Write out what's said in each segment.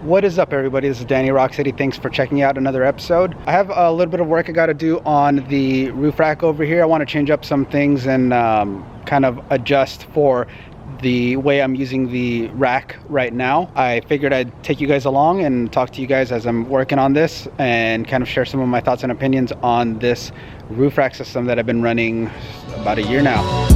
What is up, everybody? This is Danny Rock City. Thanks for checking out another episode. I have a little bit of work I got to do on the roof rack over here. I want to change up some things and kind of adjust for the way I'm using the rack right now. I figured I'd take you guys along and talk to you guys as I'm working on this and kind of share some of my thoughts and opinions on this roof rack system that I've been running about a year now.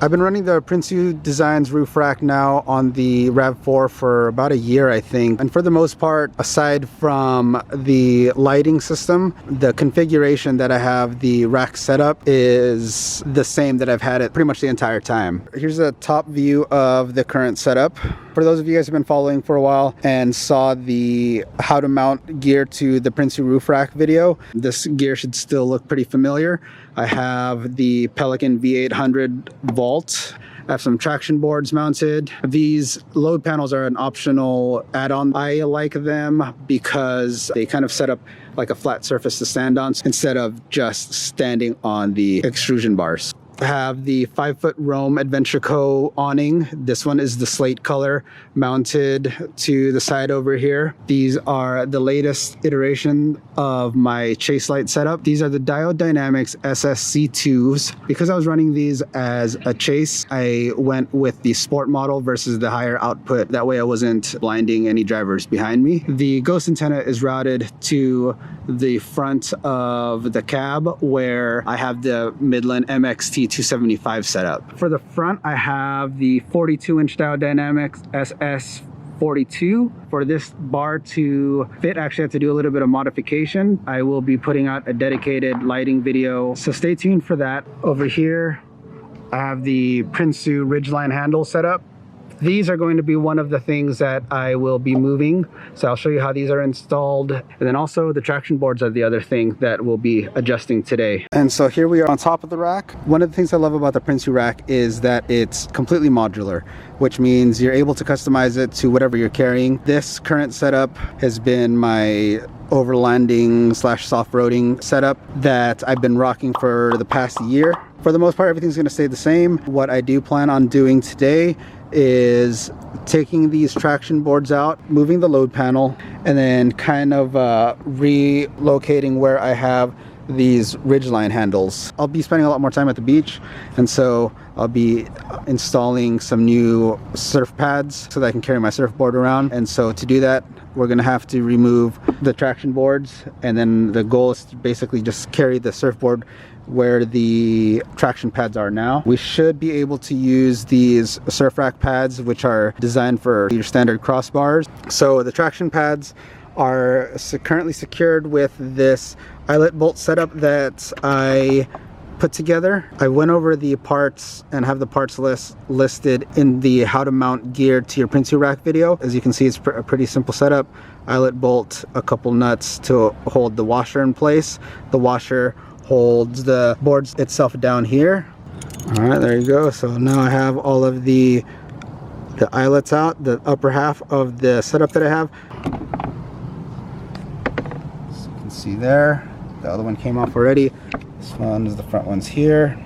I've been running the Prinsu Designs roof rack now on the RAV4 for about a year, I think. And for the most part, aside from the lighting system, the configuration that I have the rack set up is the same that I've had it pretty much the entire time. Here's a top view of the current setup. For those of you guys who have been following for a while and saw the how to mount gear to the Prinsu roof rack video, this gear should still look pretty familiar. I have the Pelican V800 vault. I have some traction boards mounted. These load panels are an optional add-on. I like them because they kind of set up like a flat surface to stand on instead of just standing on the extrusion bars. I have the 5-foot Rome Adventure Co. awning. This one is the slate color mounted to the side over here. These are the latest iteration of my chase light setup. These are the Diode Dynamics SS3 Because I was running these as a chase, I went with the sport model versus the higher output. That way I wasn't blinding any drivers behind me. The ghost antenna is routed to the front of the cab where I have the Midland MXT 275 setup. For the front, I have the 42-inch Diode Dynamics SS42. For this bar to fit, I actually have to do a little bit of modification. I will be putting out a dedicated lighting video, so stay tuned for that. Over here, I have the Prinsu Ridgeline handle set up. These are going to be one of the things that I will be moving. So I'll show you how these are installed. And then also the traction boards are the other thing that we'll be adjusting today. And so here we are on top of the rack. One of the things I love about the Prinsu rack is that it's completely modular, which means you're able to customize it to whatever you're carrying. This current setup has been my overlanding / soft-roading setup that I've been rocking for the past year. For the most part, everything's going to stay the same. What I do plan on doing today is taking these traction boards out, moving the load panel, and then kind of relocating where I have these ridgeline handles. I'll be spending a lot more time at the beach, and so I'll be installing some new surf pads so that I can carry my surfboard around. And so to do that, we're gonna have to remove the traction boards, and then the goal is to basically just carry the surfboard where the traction pads are now. We should be able to use these surf rack pads, which are designed for your standard crossbars. So the traction pads are currently secured with this eyelet bolt setup that I put together. I went over the parts and have the parts list listed in the how to mount gear to your Prinsu rack video. As you can see, it's a pretty simple setup. Eyelet bolt, a couple nuts to hold the washer in place. The washer holds the boards itself down here. All right, there you go. So now I have all of the eyelets out, the upper half of the setup that I have. As you can see there, the other one came off already. This one is the front one's here.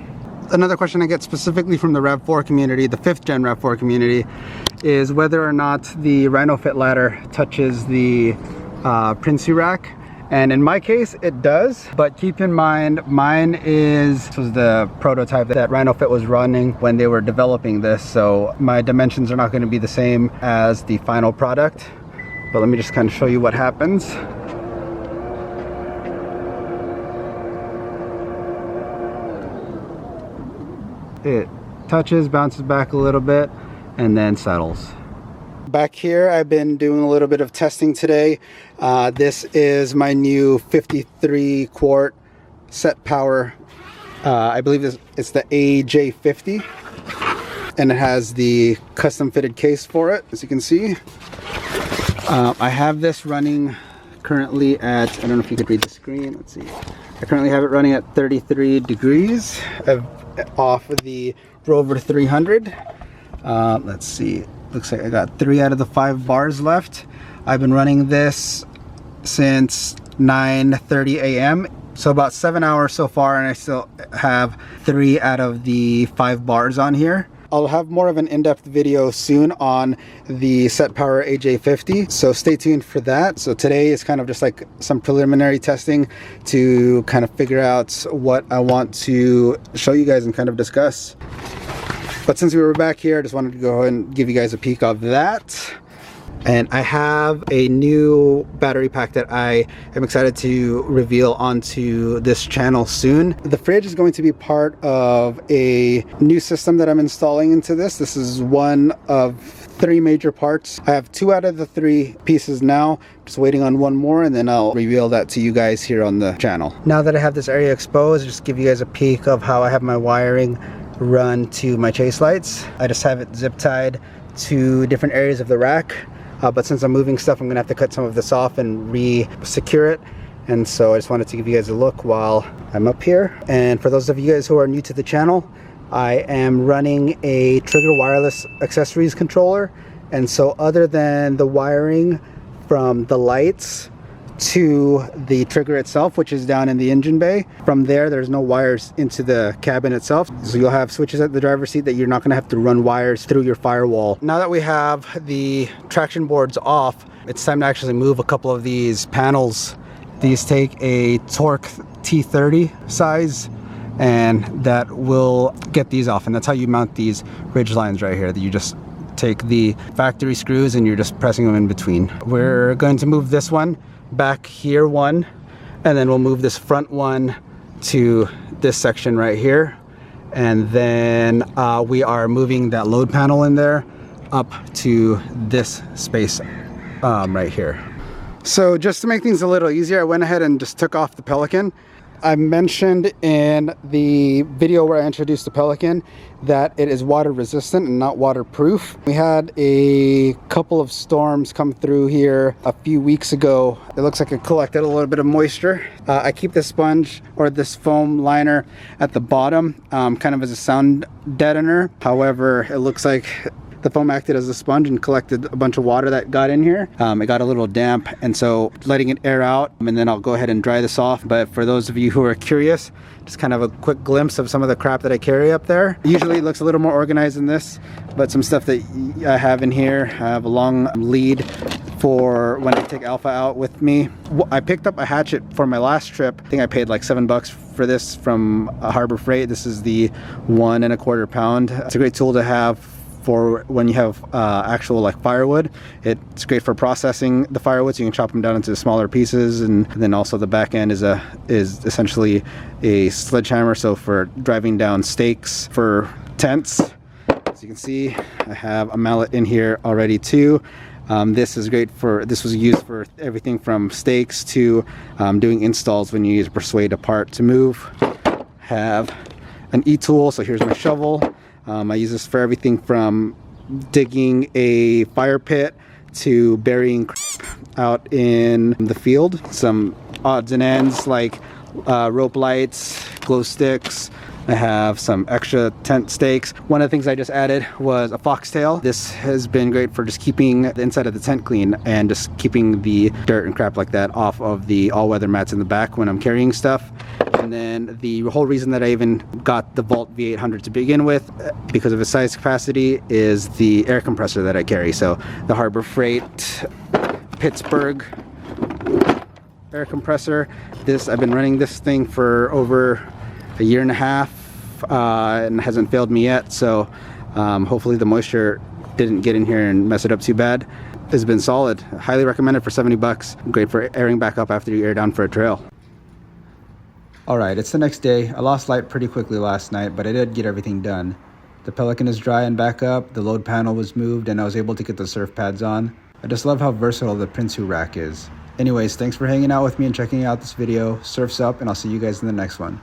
Another question I get specifically from the RAV4 community, the 5th gen RAV4 community, is whether or not the RNOFIT ladder touches the Prinsu rack. And in my case, it does, but keep in mind, this was the prototype that RNOFIT was running when they were developing this, so my dimensions are not going to be the same as the final product. But let me just kind of show you what happens. It touches, bounces back a little bit, and then settles. Back here, I've been doing a little bit of testing today. This is my new 53 quart set power. I believe it's the AJ50, and it has the custom fitted case for it, as you can see. I have this running currently at, I don't know if you could read the screen, let's see, I currently have it running at 33 degrees off of the Rover 300. Let's see, looks like I got 3 out of the 5 bars left. I've been running this since 9:30 a.m. so about 7 hours so far, and I still have 3 out of the 5 bars on here. I'll have more of an in-depth video soon on the Set Power AJ50, so stay tuned for that. So today is kind of just like some preliminary testing to kind of figure out what I want to show you guys and kind of discuss. But since we were back here, I just wanted to go ahead and give you guys a peek of that. And I have a new battery pack that I am excited to reveal onto this channel soon. The fridge is going to be part of a new system that I'm installing into this. This is one of 3 major parts. I have 2 out of the 3 pieces now. Just waiting on 1 more, and then I'll reveal that to you guys here on the channel. Now that I have this area exposed, I'll just give you guys a peek of how I have my wiring run to my chase lights. I just have it zip tied to different areas of the rack. But since I'm moving stuff, I'm gonna have to cut some of this off and re-secure it. And so I just wanted to give you guys a look while I'm up here. And for those of you guys who are new to the channel, I am running a Trigger wireless accessories controller. And so other than the wiring from the lights to the trigger itself, which is down in the engine bay, from there's no wires into the cabin itself. So you'll have switches at the driver's seat that you're not going to have to run wires through your firewall. Now that we have the traction boards off, it's time to actually move a couple of these panels. These take a Torque T30 size, and that will get these off. And that's how you mount these ridge lines right here, that you just take the factory screws and you're just pressing them in between. We're going to move this one back here one, and then we'll move this front one to this section right here, and then we are moving that load panel in there up to this space right here. So just to make things a little easier, I went ahead and just took off the Pelican. I mentioned in the video where I introduced the Pelican that it is water resistant and not waterproof. We had a couple of storms come through here a few weeks ago. It looks like it collected a little bit of moisture. I keep this sponge or this foam liner at the bottom kind of as a sound deadener. However, it looks like the foam acted as a sponge and collected a bunch of water that got in here. It got a little damp, and so letting it air out, and then I'll go ahead and dry this off. But for those of you who are curious, just kind of a quick glimpse of some of the crap that I carry up there. Usually it looks a little more organized than this, but some stuff that I have in here. I have a long lead for when I take Alpha out with me. I picked up a hatchet for my last trip. I think I paid like $7 for this from Harbor Freight. This is the 1 1/4 pound. It's a great tool to have for when you have actual like firewood. It's great for processing the firewood, so you can chop them down into smaller pieces, and then also the back end is essentially a sledgehammer, so for driving down stakes for tents. As you can see, I have a mallet in here already too. This is great for, this was used for everything from stakes to doing installs when you use persuade a part to move. Have an e-tool, so here's my shovel. I use this for everything from digging a fire pit to burying out in the field. Some odds and ends like rope lights, glow sticks. I have some extra tent stakes. One of the things I just added was a foxtail. This has been great for just keeping the inside of the tent clean and just keeping the dirt and crap like that off of the all-weather mats in the back when I'm carrying stuff. And then the whole reason that I even got the Vault V800 to begin with, because of its size capacity, is the air compressor that I carry. So the Harbor Freight Pittsburgh air compressor. I've been running this thing for over a year and a half and hasn't failed me yet, so hopefully the moisture didn't get in here and mess it up too bad. It's been solid. Highly recommended for $70. Great for airing back up after you air down for a trail. Alright, it's the next day. I lost light pretty quickly last night, but I did get everything done. The Pelican is dry and back up, the load panel was moved, and I was able to get the surf pads on. I just love how versatile the Prinsu rack is. Anyways, thanks for hanging out with me and checking out this video. Surf's up, and I'll see you guys in the next one.